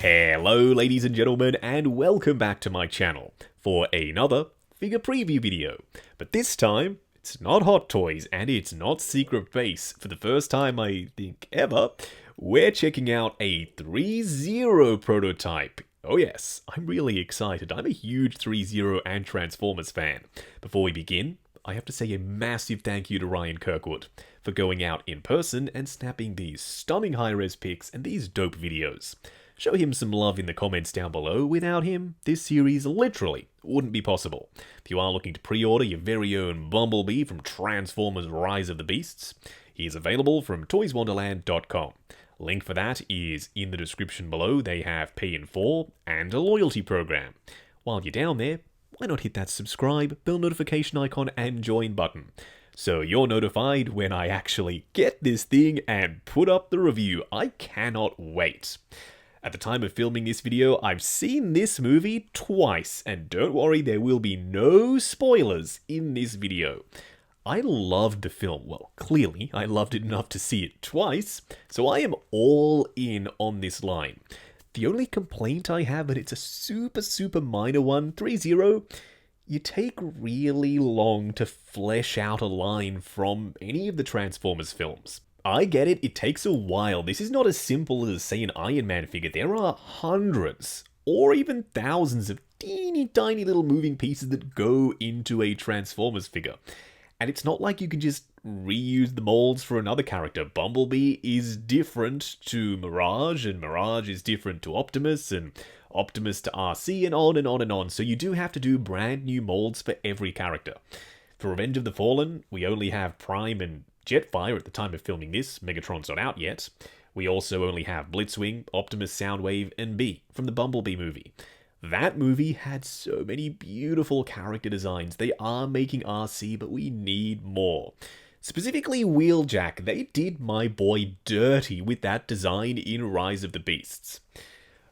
Hello ladies and gentlemen, and welcome back to my channel for another figure preview video. But this time, it's not Hot Toys and it's not Secret Base. For the first time I think ever, we're checking out a Threezero prototype. Oh yes, I'm really excited. I'm a huge Threezero and Transformers fan. Before we begin, I have to say a massive thank you to Ryan Kirkwood for going out in person and snapping these stunning high-res pics and these dope videos. Show him some love in the comments down below. Without him, this series literally wouldn't be possible. If you are looking to pre-order your very own Bumblebee from Transformers Rise of the Beasts, he is available from toyswonderland.com. Link for that is in the description below. They have pay in 4 and a loyalty program. While you're down there, why not hit that subscribe, bell notification icon and join button, so you're notified when I actually get this thing and put up the review. I cannot wait. At the time of filming this video, I've seen this movie twice, and don't worry, there will be no spoilers in this video. I loved the film. Well, clearly, I loved it enough to see it twice, so I am all in on this line. The only complaint I have, and it's a super minor one, Threezero, you take really long to flesh out a line from any of the Transformers films. I get it, it takes a while. This is not as simple as, say, an Iron Man figure. There are hundreds, or even thousands of teeny tiny little moving pieces that go into a Transformers figure. And it's not like you can just reuse the molds for another character. Bumblebee is different to Mirage, and Mirage is different to Optimus, and Optimus to RC, and on and on and on. So you do have to do brand new molds for every character. For Revenge of the Fallen, we only have Prime and Jetfire at the time of filming this. Megatron's not out yet. We also only have Blitzwing, Optimus, Soundwave, and B from the Bumblebee movie. That movie had so many beautiful character designs. They are making RC, but we need more. Specifically Wheeljack, they did my boy dirty with that design in Rise of the Beasts.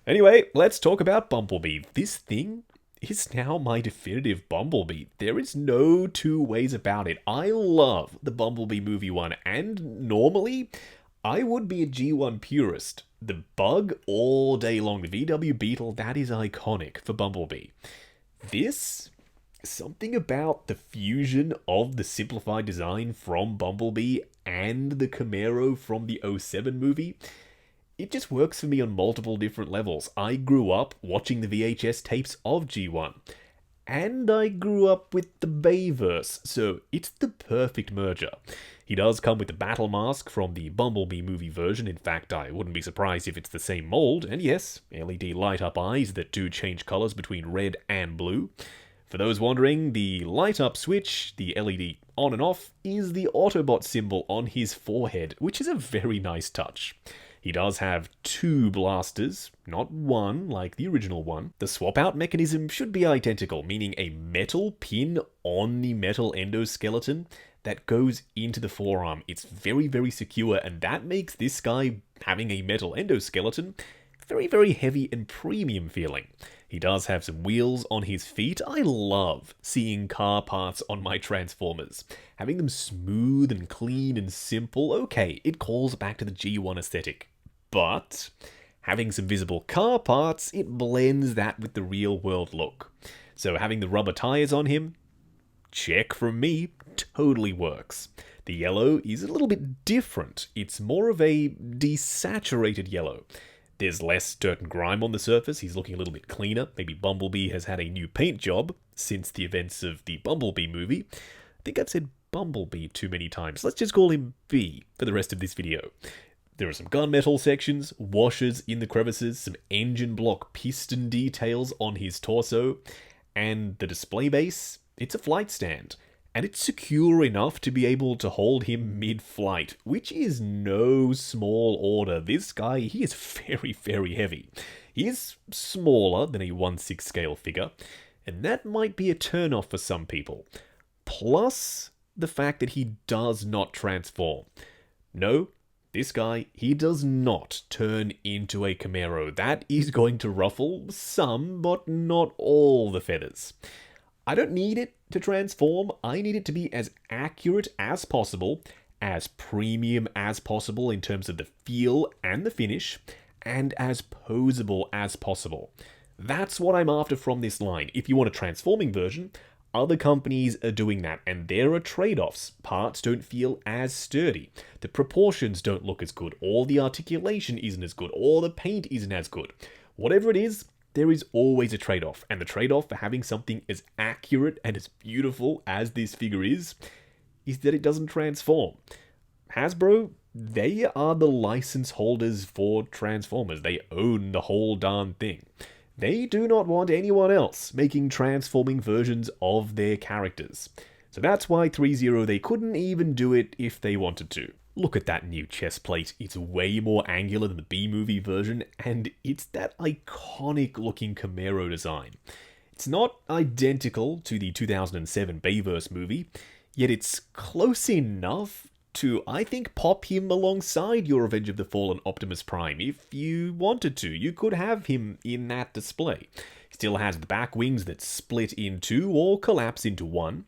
Anyway, let's talk about Bumblebee. This thing is now my definitive Bumblebee. There is no two ways about it. I love the Bumblebee movie one, and normally I would be a G1 purist. The Bug all day long, the VW Beetle, that is iconic for Bumblebee. This, something about the fusion of the simplified design from Bumblebee and the Camaro from the 07 movie, it just works for me on multiple different levels. I grew up watching the VHS tapes of G1, and I grew up with the Bayverse, so it's the perfect merger. He does come with the battle mask from the Bumblebee movie version. In fact, I wouldn't be surprised if it's the same mold, and yes, LED light-up eyes that do change colors between red and blue. For those wondering, the light-up switch, the LED on and off, is the Autobot symbol on his forehead, which is a very nice touch. He does have 2 blasters, not one like the original one. The swap-out mechanism should be identical, meaning a metal pin on the metal endoskeleton that goes into the forearm. It's very secure, and that makes this guy, having a metal endoskeleton, very heavy and premium feeling. He does have some wheels on his feet. I love seeing car parts on my Transformers. Having them smooth and clean and simple, okay, it calls back to the G1 aesthetic. But having some visible car parts, it blends that with the real world look. So having the rubber tires on him, check from me, totally works. The yellow is a little bit different. It's more of a desaturated yellow. There's less dirt and grime on the surface. He's looking a little bit cleaner. Maybe Bumblebee has had a new paint job since the events of the Bumblebee movie. I think I've said Bumblebee too many times. Let's just call him B for the rest of this video. There are some gunmetal sections, washers in the crevices, some engine block piston details on his torso, and the display base, it's a flight stand. And it's secure enough to be able to hold him mid-flight, which is no small order. This guy, he is very heavy. He is smaller than a 1/6 scale figure, and that might be a turn-off for some people. Plus, the fact that he does not transform. No, this guy, he does not turn into a Camaro. That is going to ruffle some, but not all the feathers. I don't need it to transform. I need it to be as accurate as possible, as premium as possible in terms of the feel and the finish, and as posable as possible. That's what I'm after from this line. If you want a transforming version, other companies are doing that, and there are trade-offs. Parts don't feel as sturdy, the proportions don't look as good, or the articulation isn't as good, or the paint isn't as good. Whatever it is, there is always a trade-off, and the trade-off for having something as accurate and as beautiful as this figure is that it doesn't transform. Hasbro, they are the license holders for Transformers. They own the whole darn thing. They do not want anyone else making transforming versions of their characters. So that's why Threezero, they couldn't even do it if they wanted to. Look at that new chest plate. It's way more angular than the B-movie version, and it's that iconic looking Camaro design. It's not identical to the 2007 Bayverse movie, yet it's close enough to, I think, pop him alongside your Revenge of the Fallen Optimus Prime. If you wanted to, you could have him in that display. He still has the back wings that split in two or collapse into one,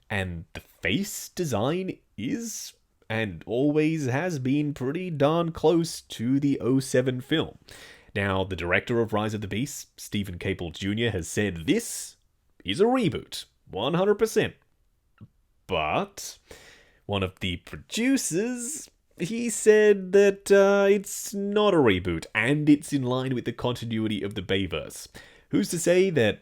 and the face design is, and always has been, pretty darn close to the 2007 film. Now, the director of Rise of the Beasts, Stephen Capel Jr., has said this is a reboot, 100%. But one of the producers, he said that it's not a reboot, and it's in line with the continuity of the Bayverse. Who's to say that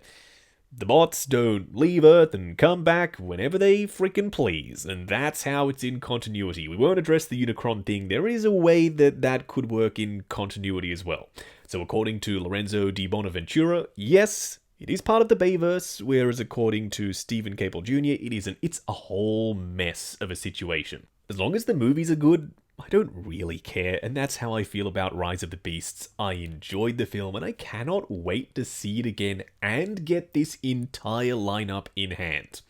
the bots don't leave Earth and come back whenever they freaking please, and that's how it's in continuity. We won't address the Unicron thing. There is a way that could work in continuity as well. So according to Lorenzo Di Bonaventura, yes, it is part of the Bayverse, whereas according to Stephen Capel Jr., it isn't. It's a whole mess of a situation. As long as the movies are good, I don't really care, and that's how I feel about Rise of the Beasts. I enjoyed the film, and I cannot wait to see it again and get this entire lineup in hand.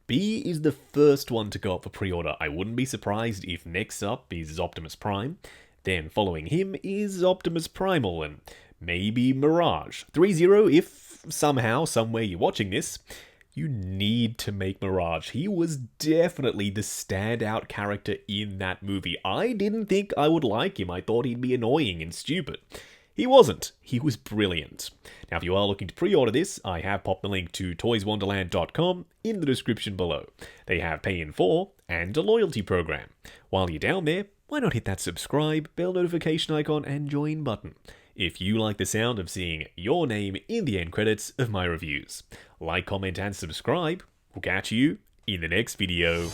B is the first one to go up for pre-order. I wouldn't be surprised if next up is Optimus Prime, then following him is Optimus Primal, and maybe Mirage. Threezero, if somehow, somewhere you're watching this, you need to make Mirage. He was definitely the standout character in that movie. I didn't think I would like him. I thought he'd be annoying and stupid. He wasn't. He was brilliant. Now, if you are looking to pre-order this, I have popped the link to toyswonderland.com in the description below. They have Pay in 4 and a loyalty program. While you're down there, why not hit that subscribe, bell notification icon, and join button if you like the sound of seeing your name in the end credits of my reviews. Like, comment, and subscribe. We'll catch you in the next video.